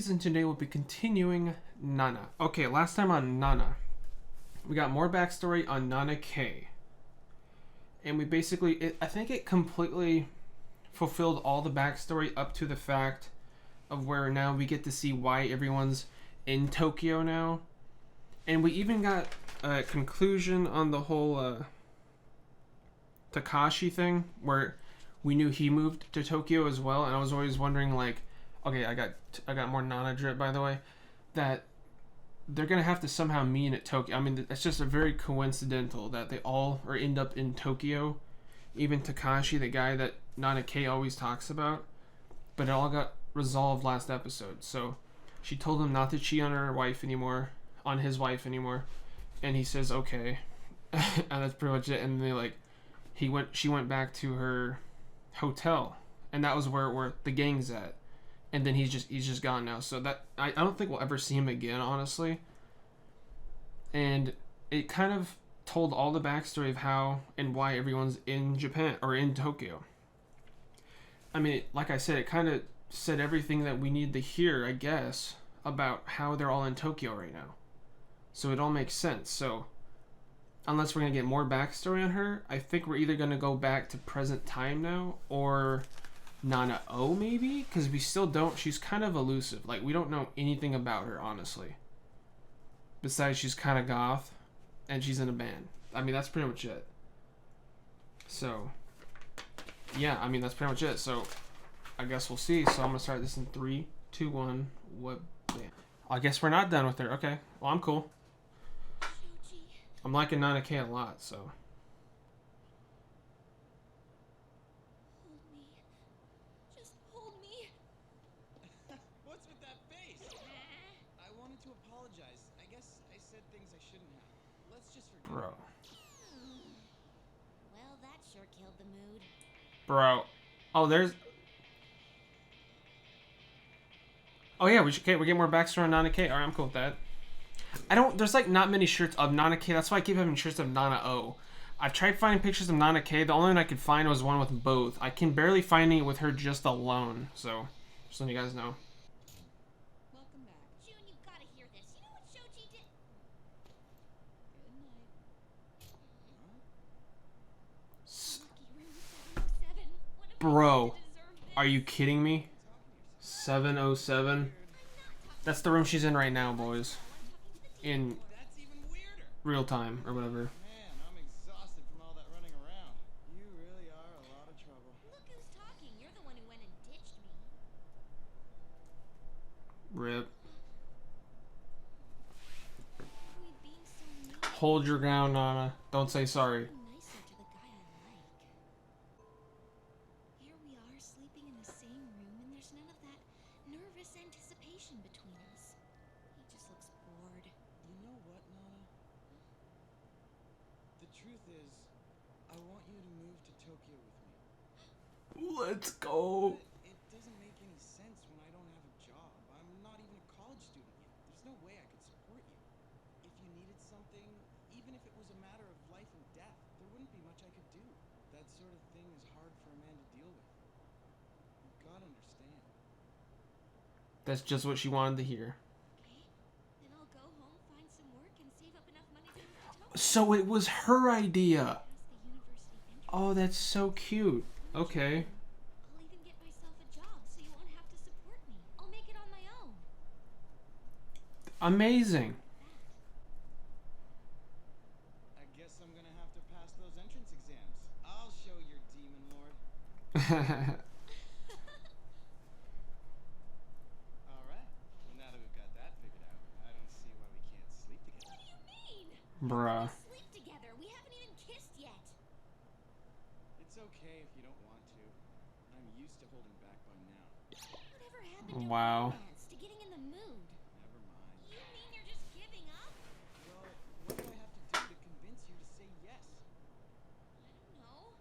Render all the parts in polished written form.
Series, and today we'll be continuing Nana. Okay, last time on Nana, we got more backstory on Nana K. And we basically, I think it completely fulfilled all the backstory up to the fact of where now we get to see why everyone's in Tokyo now. And we even got a conclusion on the whole Takashi thing, where we knew he moved to Tokyo as well. And I was always wondering, like, okay, I got more Nana drip, by the way, that they're gonna have to somehow meet at Tokyo. I mean, it's just a very coincidental that they all or end up in Tokyo. Even Takashi, the guy that Nana K always talks about, but it all got resolved last episode. So she told him not to cheat on her wife anymore, on his wife anymore, and he says okay, and that's pretty much it. And they she went back to her hotel, and that was where the gang's at. And then he's just gone now. So that I don't think we'll ever see him again, honestly. And it kind of told all the backstory of how and why everyone's in Japan or in Tokyo. I mean, like I said, it kind of said everything that we need to hear, I guess, about how they're all in Tokyo right now. So it all makes sense. So unless we're gonna get more backstory on her, I think we're either gonna go back to present time now or Nana O, maybe? Because we still don't... She's kind of elusive. Like, we don't know anything about her, honestly. Besides, she's kind of goth, and she's in a band. I mean, that's pretty much it. So, yeah, I mean, that's pretty much it. So, I guess we'll see. So, I'm going to start this in 3, 2, 1. What? Bam. I guess we're not done with her. Okay. Well, I'm cool. I'm liking Nana K a lot, so... Bro. Well, that sure killed the mood. Bro. Oh, there's... Oh, yeah, we're getting more backstory on Nana K. Alright, I'm cool with that. There's, like, not many shirts of Nana K. That's why I keep having shirts of Nana O. I've tried finding pictures of Nana K. The only one I could find was one with both. I can barely find it with her just alone. So, just letting you guys know. Welcome back. June, you gotta hear this. You know what Shoji did? Good night. Bro, are you kidding me? 707? That's the room she's in right now, boys. In real time, or whatever. Man, I'm exhausted from all that running around. You really are a lot of trouble. Look who's talking. You're the one who went and ditched me. Rip. We've been so mean. Hold your ground, Nana. Don't say sorry. Nicer to the guy I like. Here we are sleeping in the same room, and there's none of that nervous anticipation between us. He just looks bored. You know what, Nana? The truth is, I want you to move to Tokyo with me. Let's go. It doesn't make any sense when I don't have a job. I'm not even a college student yet. There's no way I could support you. If you needed something, even if it was a matter of life and death, there wouldn't be much I could do. That sort of thing is hard for a man to deal with. You've got to understand. That's just what she wanted to hear. Okay, then I'll go home, find some work, and save up enough money to move to Tokyo. So it was her idea. Pass the university entrance. Oh, that's so cute. Okay. I'll even get myself a job so you won't have to support me. I'll make it on my own. Amazing. I guess I'm gonna have to pass those entrance exams. I'll show your demon lord. Alright, well now that we've got that figured out, I don't see why we can't sleep together. What do you mean? Bruh. Sleep together. We haven't even kissed yet. It's okay if you don't want to. I'm used to holding back by now. Whatever happened to Wow. romance, to getting in the mood? Never mind. You mean you're just giving up? Well, what do I have to do to convince you to say yes? I don't know.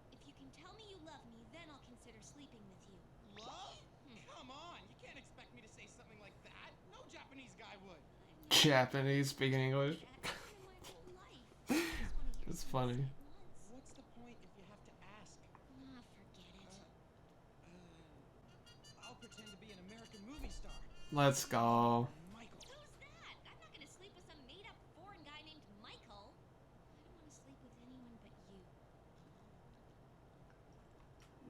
If you can tell me you love me, then I'll consider sleeping with you. Love? Come on, you can't expect me to say something like that. No Japanese guy would. Japanese speaking English. I've known my whole life. I just wanna hear It's funny. something once. What's the point if you have to ask? Ah, forget it. American movie star. Let's go. Michael. Who's that? I'm not gonna sleep with some made-up foreign guy named Michael. I don't want to sleep with anyone but you.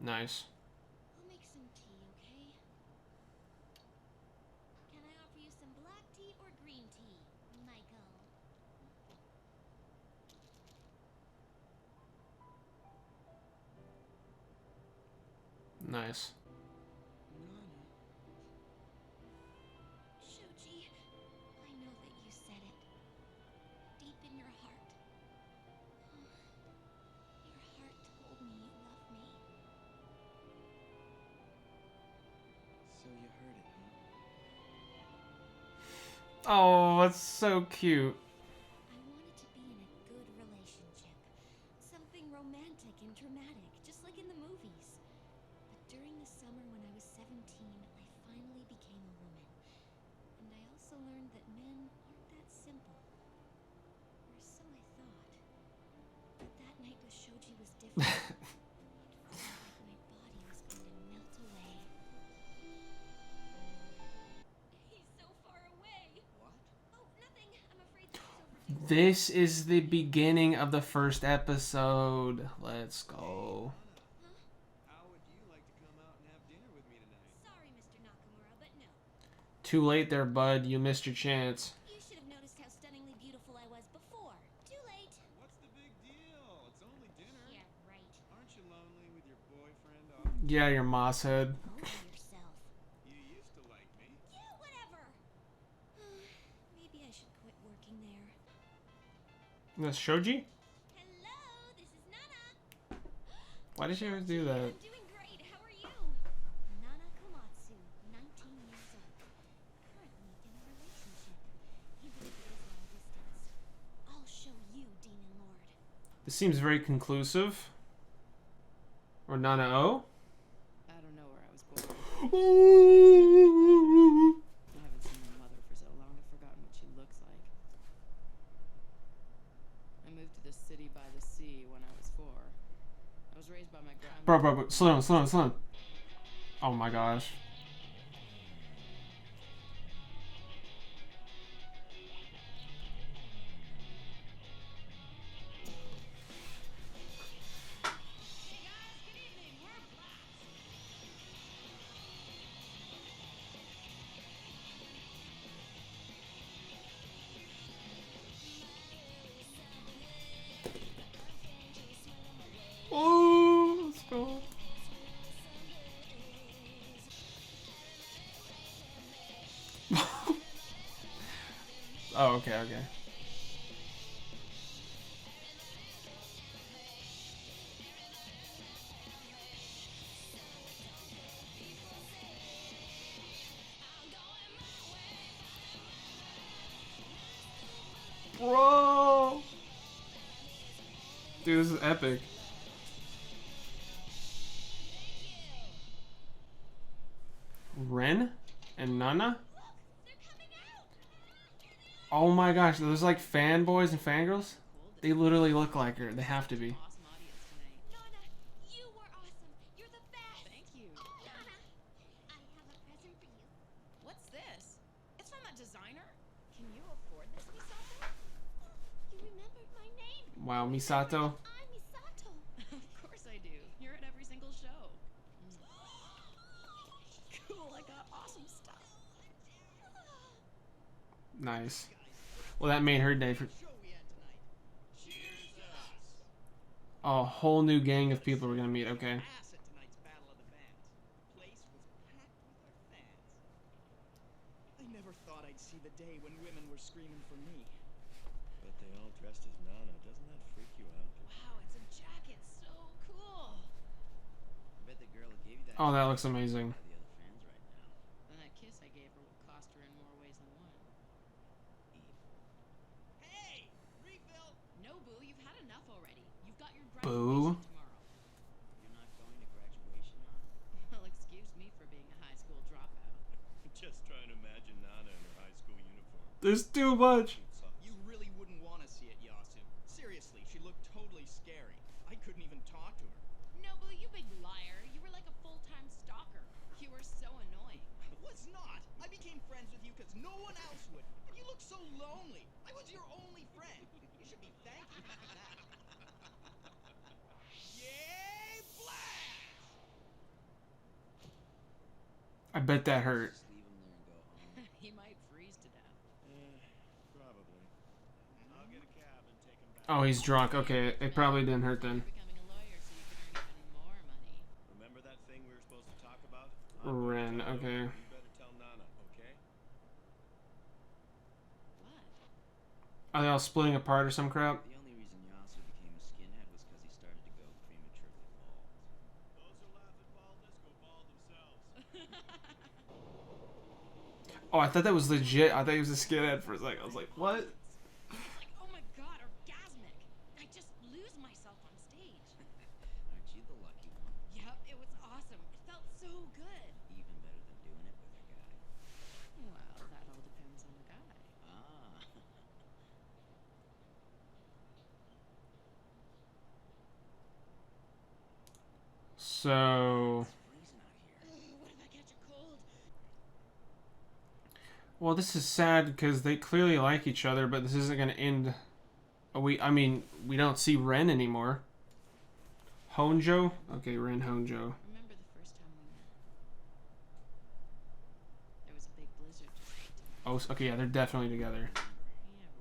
Nice. I'll make some tea, okay? Can I offer you some black tea or green tea, Michael? Nice. Nana. Shoji, I know that you said it. Deep in your heart. Your heart told me you love me. So you heard it, huh? Oh, that's so cute. I wanted to be in a good relationship. Something romantic and dramatic, just like in the movies. But during the summer when I was 17, I finally became a woman. And I also learned that men aren't that simple. Or so I thought. But that night with Shoji was different. It felt like my body was going to melt away. He's so far away. What? Oh, nothing. I'm afraid this is overdue. This is the beginning of the first episode. Let's go. How would you like to come out and have dinner with me tonight? Sorry, Mr. Nakamura, but no. Too late there, bud. You missed your chance. You should have noticed how stunningly beautiful I was before. Too late. What's the big deal? It's only dinner. Yeah, right. Aren't you lonely with your boyfriend? Yeah, your moss head. Over yourself. You used to like me. Yeah, whatever. Maybe I should quit working there. That's Shoji? Hello, this is Nana. Why did she always do that? I'm doing great. How are you? Nana Komatsu, 19 years old. Currently in a relationship. Even if it is long distance. I'll show you, Demon Lord. This seems very conclusive. Or Nana O? I don't know where I was born. Ooh. I haven't seen my mother for so long I've forgotten what she looks like. I moved to the city by the sea when I was 4. I was raised by my grandma. Bro, slow down, slow down, slow down. Oh my gosh. Oh, let's go. Oh, okay, okay. Bro! Dude, this is epic. Ren and Nana? They're coming out. Oh my gosh, those like fanboys and fangirls? They literally look like her. They have to be. Awesome audience tonight. Nana, you were awesome. You're the best. Thank you. Nana, I have a present for you. What's this? It's from a designer? Can you afford this, Misato? You remembered my name. Wow, Misato. I'm Misato. Of course I do. You're at every single show. Cool, I got awesome stuff. Nice. Well, that made her day for Show we had tonight. Cheers to us. a whole new gang of people we're gonna meet. Okay. Ass at tonight's Battle of the Bands. The place was packed with our fans. I never thought I'd see the day when women were screaming for me. But they all dressed as Nana. Doesn't that freak you out? Wow, it's a jacket. So cool. I bet the girl who gave you that Oh, that looks amazing. the other fans right now. And that kiss I gave her will cost her in more ways than one. Hey! Refill! No, Boo, you've had enough already. You've got your Boo. graduation tomorrow. You're not going to graduation, Nana? Well, excuse me for being a high school dropout. Just trying to imagine Nana in her high school uniform. There's too much. You really wouldn't want to see it, Yasu. Seriously, she looked totally scary. I couldn't even talk to her. No, Boo, you big liar. You were like a full-time stalker. You were so annoying. Was friends with you because no one else would. And you look so lonely. I was your only friend. You should be thanking me for that. Yay, blast! I bet that hurt. Just leave him there and go home. He might freeze to death. Probably. I'll get a cab and take him back. Oh, he's drunk. Okay, it probably didn't hurt then. You're becoming a lawyer so you can earn even more money. Remember that thing we were supposed to talk about? Ren, okay. You better tell Nana, okay? What? Are they all splitting apart or some crap? The only reason Yasser became a skinhead was because he started to go prematurely bald. Those who laugh at baldness go bald themselves. Oh, I thought that was legit. I thought he was a skinhead for a second. I was like, what? It's like, oh my god, orgasmic. I just lose myself on stage. Aren't you the lucky one? Yep, it was awesome. It felt so good. Even better than doing it with a guy. Well, that all depends on the guy. Ah. So, Freezing out here. What if I catch a cold? well, this is sad because they clearly like each other, but this isn't going to end. I mean, we don't see Ren anymore. Honjo? Okay, Ren Honjo. Remember the first time we met? There was a big blizzard just right tonight. Oh, okay, yeah, they're definitely together. Yeah, right.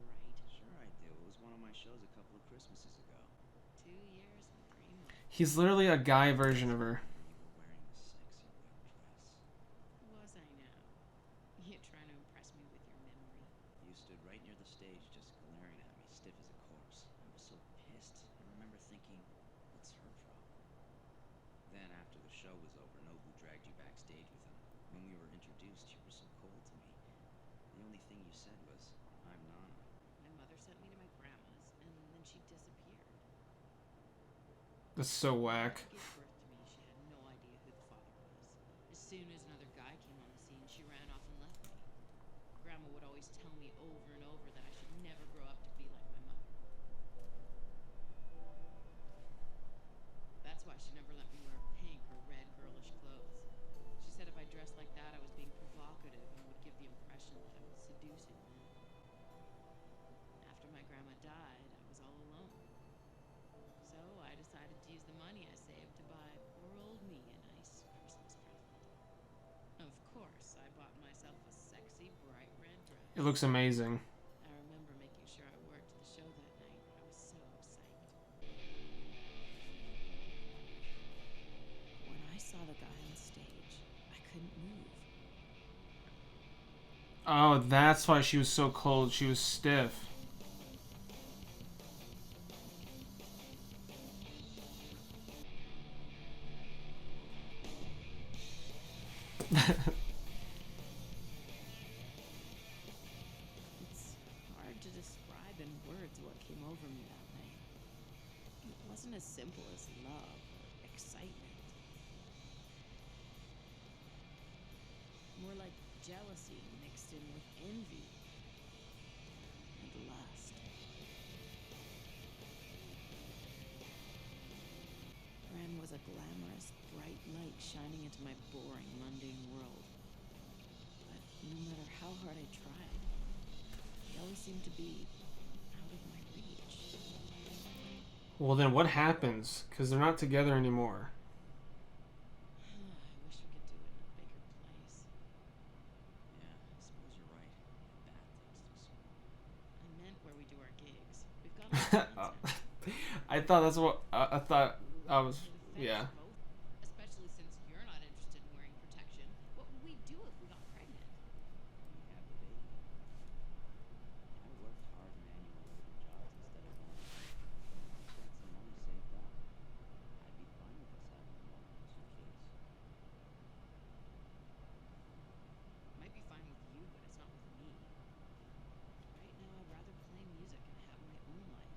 Sure I do. It was one of my shows a couple of Christmases ago. 2 years and 3 months. He's literally a guy version of her. You were wearing a sexy white dress. Was I now? You're trying to impress me with your memory. You stood right near the stage just glaring at me, stiff as a corpse. I was so pissed. I remember thinking, what's her problem? Then after the show was over, Nobu dragged you backstage with him. When we were introduced, you were so cold to me. The only thing you said was, I'm Nana. My mother sent me to my grandma's, and then she disappeared. That's so whack. She gave birth to me, she had no idea who the father was. As soon as another guy came on the scene, she ran off and left me. Grandma would always tell me over and over that I should never grow up to be like my mother. That's why she never let me wear pink or red girlish clothes. She said if I dressed like that, I was being provocative and would give the impression that I was seducing men. After my grandma died, I was all alone. So I decided to use the money I saved to buy poor old me a nice Christmas present. Of course, I bought myself a sexy, bright red dress. It looks amazing. I remember making sure I wore it to the show that night. I was so psyched. When I saw the guy on stage, I couldn't move. Oh, that's why she was so cold. She was stiff. It's hard to describe in words what came over me that night. It wasn't as simple as love or excitement. More like jealousy mixed in with envy and lust. Ren was a glamorous, bright light shining into my boring, mundane world. But no matter how hard I tried, he always seemed to be out of my reach. Well, then what happens? Because they're not together anymore. I wish we could do it in a bigger place. Yeah, I suppose you're right. Bad things too soon. I meant where we do our gigs. We've got a lot of content. I thought that's what I thought. I was, Thanks yeah. for both, especially since you're not interested in wearing protection. What would we do if we got pregnant? We have the baby. I worked hard manual labor jobs instead of going. I've got some money saved up. I'd be fine with us having more than 2 kids. Might be fine with you, but it's not with me. Right now, I'd rather play music and have my own life.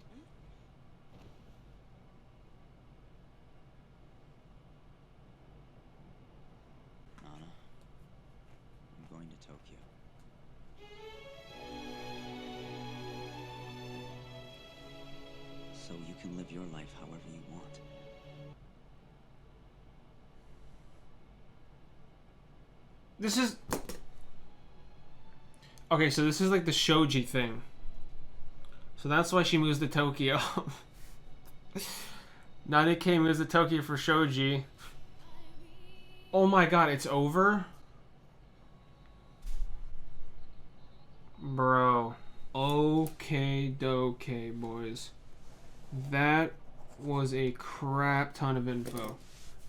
Huh? Nana, I'm going to Tokyo. So you can live your life however you want. This is... Okay, so this is like the shoji thing. So that's why she moves to Tokyo. Nanike moves to Tokyo for shoji. Oh my god, it's over? Bro. Okay, doke, boys. That was a crap ton of info.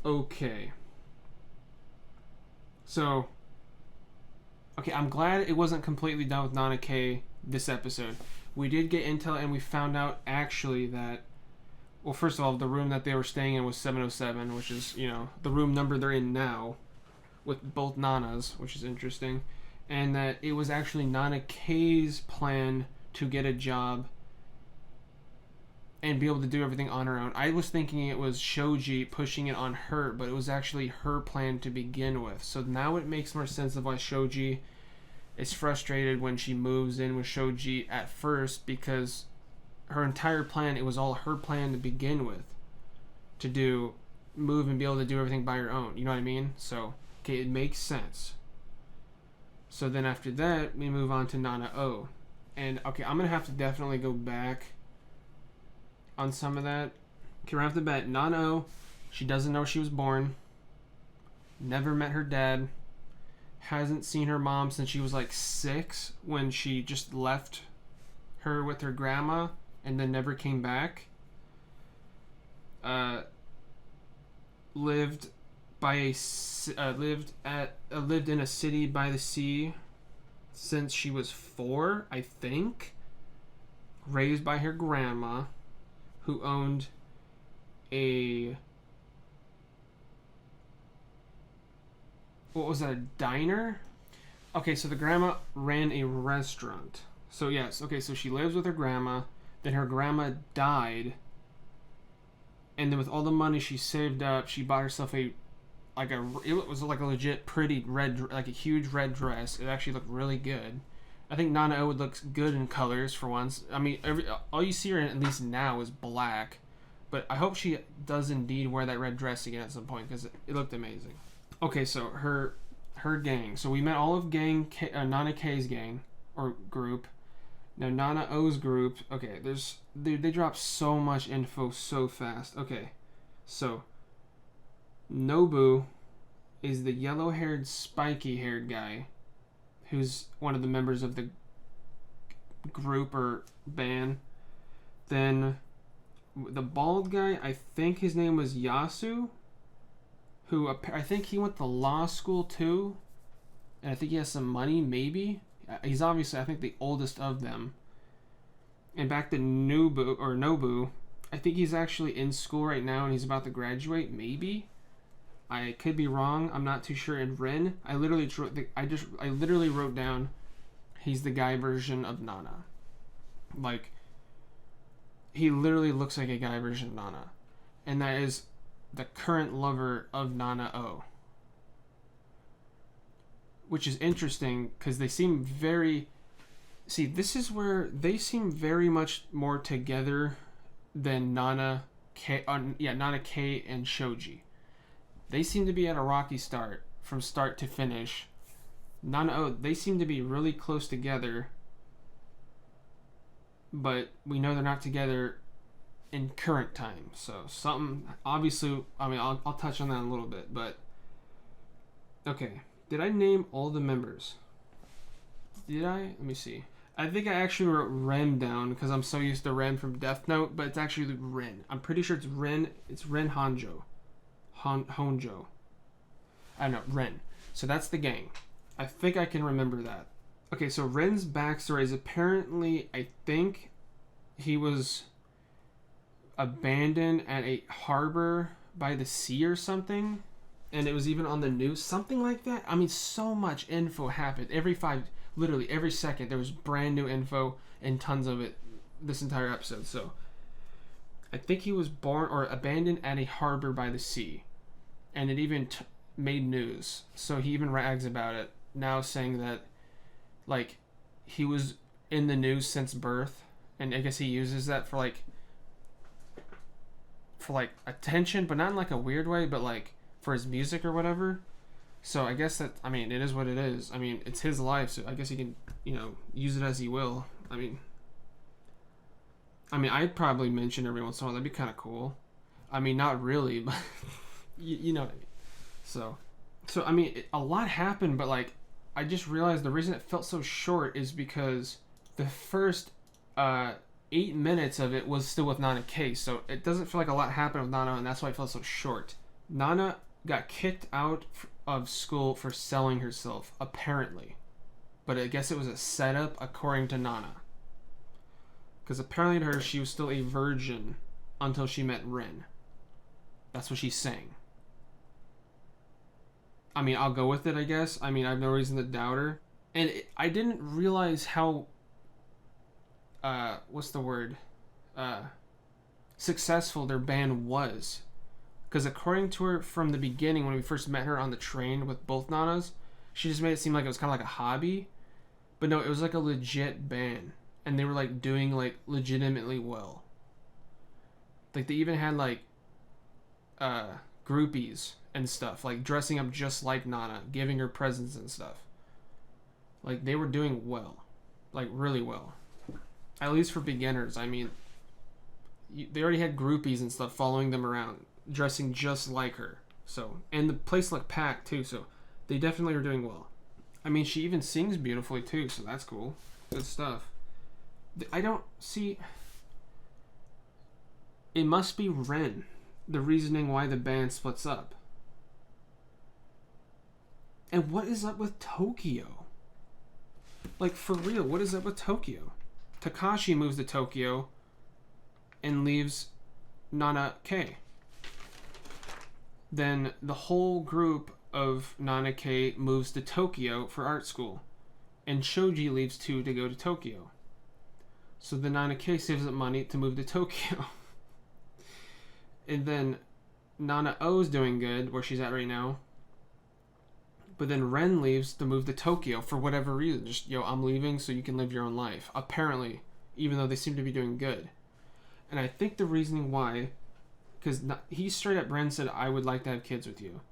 Okay. So, okay, I'm glad it wasn't completely done with Nana K this episode. We did get intel and we found out actually that, well, first of all, the room that they were staying in was 707, which is, you know, the room number they're in now with both Nanas, which is interesting. And that it was actually Nana K's plan to get a job and be able to do everything on her own. I was thinking it was Shoji pushing it on her, but it was actually her plan to begin with. So now it makes more sense of why Shoji is frustrated when she moves in with Shoji at first, because her entire plan, it was all her plan to begin with, to move and be able to do everything by her own. You know what I mean? So, okay, it makes sense. So then after that, we move on to Nana O. And, okay, I'm going to have to definitely go back on some of that. Okay, right off the bat, Nana O, she doesn't know she was born. Never met her dad. Hasn't seen her mom since she was like 6, when she just left her with her grandma and then never came back. Lived in a city by the sea since she was 4, I think. Raised by her grandma, who owned a a diner? Okay, so the grandma ran a restaurant. So yes, okay, so she lives with her grandma, then her grandma died, and then with all the money she saved up, she bought herself it was like a legit pretty red, like a huge red dress. It actually looked really good. I think Nana O would look good in colors for once. I mean, all you see her in, at least now, is black. But I hope she does indeed wear that red dress again at some point, because it looked amazing. Okay, so her gang. So we met all of Nana K's gang, or group. Now Nana O's group. Okay, they drop so much info so fast. Okay, so Nobu is the yellow-haired, spiky-haired guy who's one of the members of the group or band. Then the bald guy, I think his name was Yasu, who I think he went to law school too, and I think he has some money, maybe. He's obviously, I think, the oldest of them. And back to Nobu, I think he's actually in school right now and he's about to graduate, maybe. I could be wrong. I'm not too sure. In Rin, I literally wrote down he's the guy version of Nana. Like, he literally looks like a guy version of Nana, and that is the current lover of Nana O. Which is interesting because they seem very... See, this is where they seem very much more together than Nana K and Shoji. They seem to be at a rocky start from start to finish. Nana O, they seem to be really close together, but we know they're not together in current time. So something, obviously, I mean, I'll touch on that in a little bit, but okay. Did I name all the members? Did I? Let me see. I think I actually wrote Ren down because I'm so used to Ren from Death Note, but it's actually Rin. I'm pretty sure it's Rin. It's Rin Honjo. Honjo. I don't know, Ren. So that's the gang. I think I can remember that. Okay, so Ren's backstory is apparently, I think he was abandoned at a harbor by the sea or something. And it was even on the news, something like that. I mean, so much info happened. Literally every second, there was brand new info and tons of it this entire episode. So I think he was born or abandoned at a harbor by the sea. And it even made news. So he even rags about it now, saying that, like, he was in the news since birth. And I guess he uses that for attention, but not in like a weird way, but like for his music or whatever. So I guess that, I mean, it is what it is. I mean, it's his life, so I guess he can, use it as he will. I mean, I'd probably mention every once in a while. That'd be kind of cool. I mean, not really, but you know what I mean. So I mean, a lot happened, but like, I just realized the reason it felt so short is because the first 8 minutes of it was still with Nana K. So it doesn't feel like a lot happened with Nana, and that's why it felt so short. Nana got kicked out of school for selling herself, apparently. But I guess it was a setup, according to Nana. Because apparently to her, she was still a virgin until she met Ren. That's what she's saying. I mean, I'll go with it, I guess. I mean, I have no reason to doubt her. And I didn't realize how... what's the word? Successful their band was. Because according to her, from the beginning, when we first met her on the train with both Nanas, she just made it seem like it was kind of like a hobby. But no, it was like a legit band. And they were like doing like legitimately well. Like they even had like groupies and stuff, like dressing up just like Nana, giving her presents and stuff. Like they were doing well, like really well, at least for beginners. I mean, they already had groupies and stuff following them around, dressing just like her. So, and the place looked packed too, so they definitely were doing well. I mean, she even sings beautifully too, so that's cool. Good stuff. I don't see... It must be Ren, the reasoning why the band splits up. And what is up with Tokyo? Like, for real, what is up with Tokyo? Takashi moves to Tokyo and leaves Nana K. Then the whole group of Nana K moves to Tokyo for art school. And Shoji leaves too to go to Tokyo. So the Nana K saves up money to move to Tokyo. And then Nana O's doing good, where she's at right now. But then Ren leaves to move to Tokyo for whatever reason. Just, I'm leaving so you can live your own life. Apparently, even though they seem to be doing good. And I think the reasoning why, because he straight up, Ren said, I would like to have kids with you.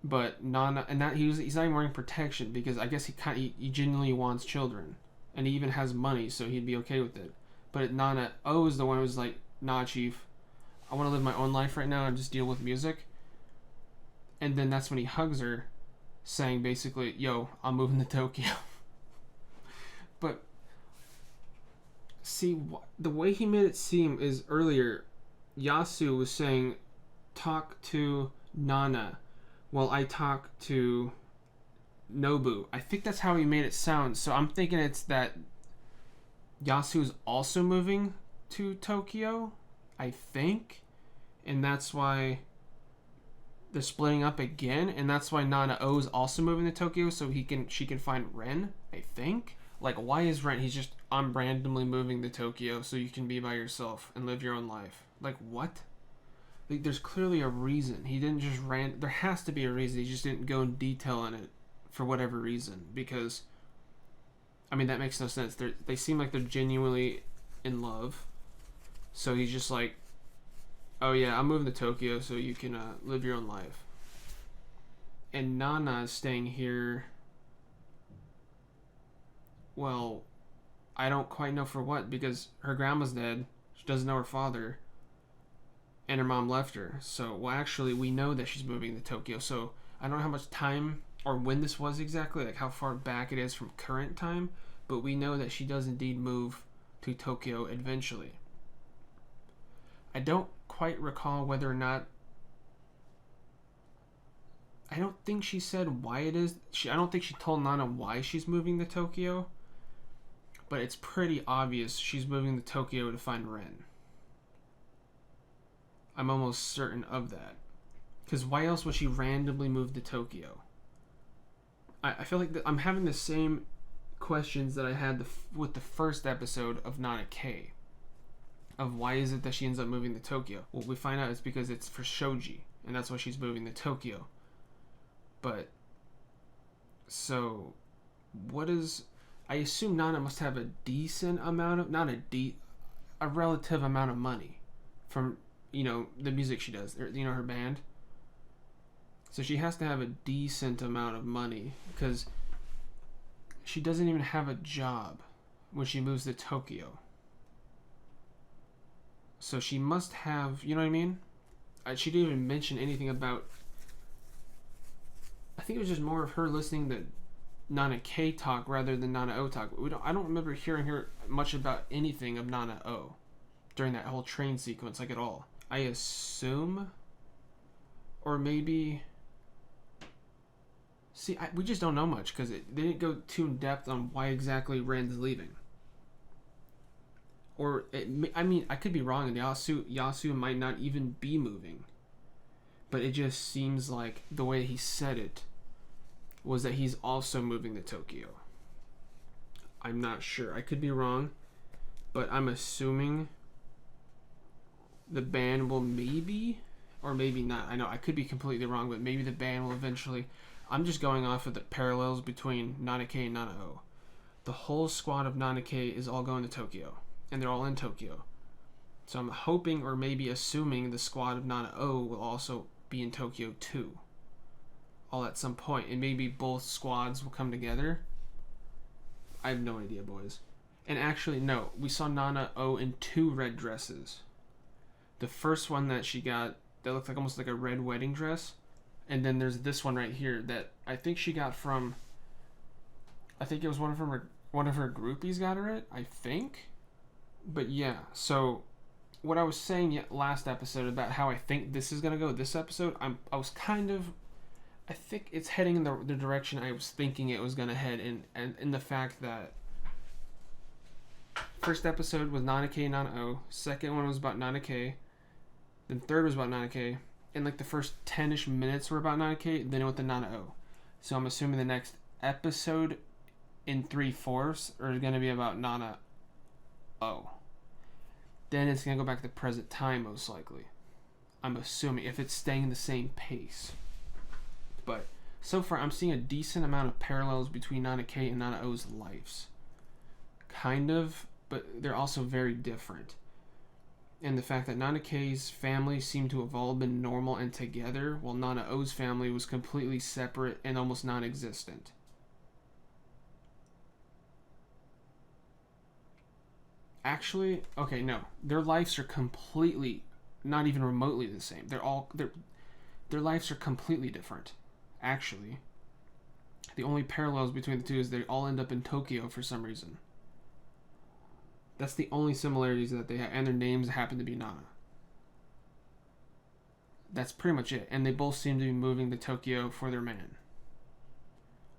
But Nana, and that he's not even wearing protection because I guess he genuinely wants children. And he even has money, so he'd be okay with it. But Nana O is the one who's like, nah, chief, I want to live my own life right now and just deal with music. And then that's when he hugs her, saying basically, yo, I'm moving to Tokyo. But, see, the way he made it seem is earlier, Yasu was saying, talk to Nana while I talk to Nobu. I think that's how he made it sound. So I'm thinking it's that Yasu's also moving to Tokyo, I think. And that's why they're splitting up again. And that's why Nana O's also moving to Tokyo so she can find Ren, I think. Like, why is Ren? He's just, I'm randomly moving to Tokyo so you can be by yourself and live your own life. Like, what? Like, there's clearly a reason. He didn't just there has to be a reason. He just didn't go in detail on it for whatever reason. Because, I mean, that makes no sense. They seem like they're genuinely in love. So he's just like, oh yeah, I'm moving to Tokyo so you can live your own life. And Nana is staying here. Well, I don't quite know for what, because her grandma's dead. She doesn't know her father. And her mom left her. So, well, actually, we know that she's moving to Tokyo. So, I don't know how much time or when this was exactly, like how far back it is from current time. But we know that she does indeed move to Tokyo eventually. I don't quite recall whether or not... I don't think she said why it is. I don't think she told Nana why she's moving to Tokyo. But it's pretty obvious she's moving to Tokyo to find Ren. I'm almost certain of that. Because why else would she randomly move to Tokyo? I feel like I'm having the same questions that I had with the first episode of Nana K. Of why is it that she ends up moving to Tokyo? Well, we find out it's because it's for Shoji. And that's why she's moving to Tokyo. But, so, what is... I assume Nana must have a decent amount of... Not a relative amount of money from... the music she does, her band. So she has to have a decent amount of money because she doesn't even have a job when she moves to Tokyo. So she must have, you know what I mean? She didn't even mention anything about. I think it was just more of her listening to Nana K talk rather than Nana O talk. I don't remember hearing her much about anything of Nana O during that whole train sequence, like at all. I assume, or maybe. See, we just don't know much because they didn't go too in depth on why exactly Ren's leaving. Or, I mean, I could be wrong, and Yasu might not even be moving. But it just seems like the way he said it was that he's also moving to Tokyo. I'm not sure. I could be wrong, but I'm assuming the band will maybe, or maybe not. I know I could be completely wrong, but maybe the band will eventually. I'm just going off of the parallels between Nana K and Nana O. The whole squad of Nana K is all going to Tokyo, and they're all in Tokyo. So I'm hoping, or maybe assuming, the squad of Nana O will also be in Tokyo too. All at some point, and maybe both squads will come together. I have no idea, boys. And actually, no, we saw Nana O in 2 red dresses. The first one that she got, that looked like almost like a red wedding dress. And then there's this one right here that I think she got from. I think it was one of her groupies got her it. I think, but yeah. So, what I was saying last episode about how I think this is gonna go this episode, I was kind of. I think it's heading in the direction I was thinking it was gonna head and in the fact that. First episode was Nana K, Nana O. Second one was about Nana K. Then third was about Nana K. And like the first 10-ish minutes were about Nana K, then it went to Nana O. So I'm assuming the next episode in 3/4 are going to be about Nana O. Then it's going to go back to present time, most likely. I'm assuming, if it's staying the same pace. But so far, I'm seeing a decent amount of parallels between Nana K and Nana O's lives. Kind of, but they're also very different. And the fact that Nana K's family seemed to have all been normal and together, while Nana O's family was completely separate and almost non-existent. Actually, okay, no. Their lives are completely, not even remotely the same. Their lives are completely different, actually. The only parallels between the two is they all end up in Tokyo for some reason. That's the only similarities that they have, and their names happen to be Nana. That's pretty much it, and they both seem to be moving to Tokyo for their man.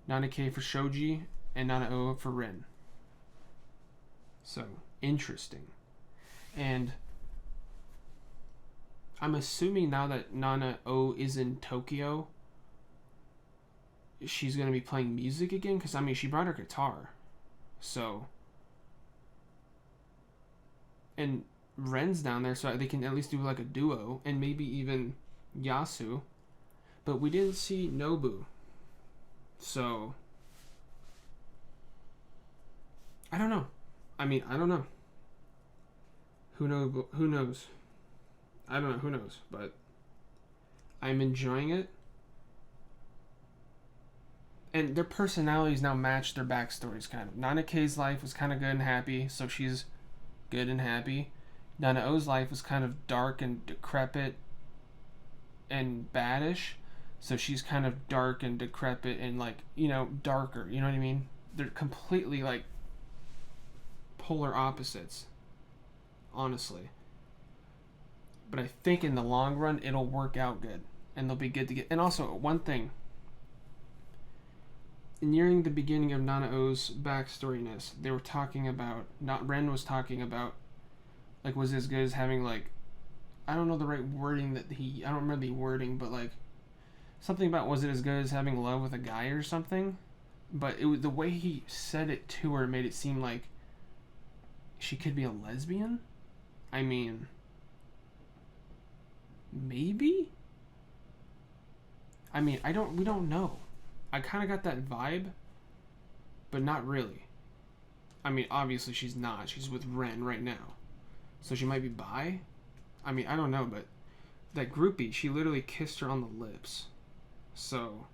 Nana K for Shoji, and Nana O for Rin. So, interesting. And I'm assuming now that Nana O is in Tokyo, she's going to be playing music again, because, I mean, she brought her guitar. So... And Ren's down there, so they can at least do like a duo, and maybe even Yasu. But we didn't see Nobu. So, I don't know. I mean, I don't know. Who knows? I don't know. Who knows? But I'm enjoying it. And their personalities now match their backstories, kind of. Nana K's life was kind of good and happy, so she's good and happy. Nana O's life was kind of dark and decrepit and baddish, so she's kind of dark and decrepit and, like, you know, darker, you know what I mean? They're completely, like, polar opposites, honestly. But I think in the long run it'll work out good and they'll be good to get. And also, one thing, nearing the beginning of Nana O's backstoryness, they were talking about, Ren was talking about, like, was it as good as having, like, I don't know the right wording I don't remember the wording, but, like, something about, was it as good as having love with a guy or something? But it was, the way he said it to her made it seem like she could be a lesbian? I mean, maybe? I mean, we don't know. I kind of got that vibe, but not really. I mean, obviously she's not. She's with Ren right now. So she might be bi? I mean, I don't know, but that groupie, she literally kissed her on the lips. So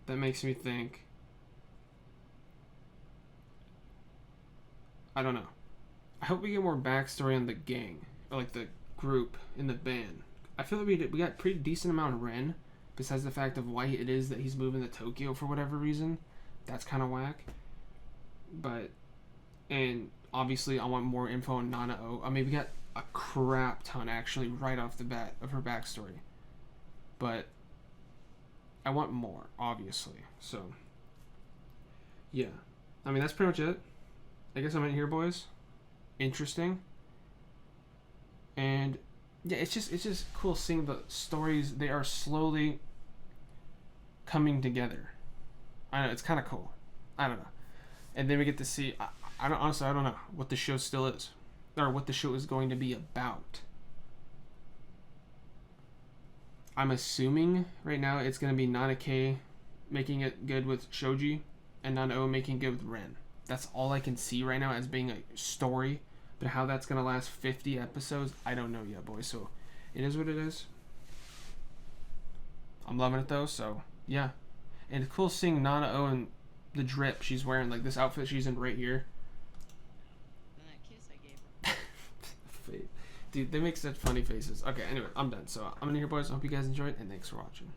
that makes me think, I don't know. I hope we get more backstory on the gang, or like the group in the band. I feel like we got pretty decent amount of Ren, besides the fact of why it is that he's moving to Tokyo for whatever reason. That's kind of whack. But, and obviously I want more info on Nanao. I mean, we got a crap ton actually right off the bat of her backstory. But I want more, obviously. So, yeah. I mean, that's pretty much it. I guess I'm in here, boys. Interesting. And yeah, it's just cool seeing the stories. They are slowly coming together. I know, it's kind of cool. I don't know. And then we get to see, I don't know what the show still is, or what the show is going to be about. I'm assuming right now it's going to be Nanake making it good with Shoji and Nanao making it good with Ren. That's all I can see right now as being a story. But how that's going to last 50 episodes, I don't know yet, boys. So it is what it is. I'm loving it, though. So, yeah. And it's cool seeing Nanao and the drip she's wearing. Like, this outfit she's in right here. And that kiss I gave her. Dude, they make such funny faces. Okay, anyway, I'm done. So I'm in here, boys. I hope you guys enjoyed, and thanks for watching.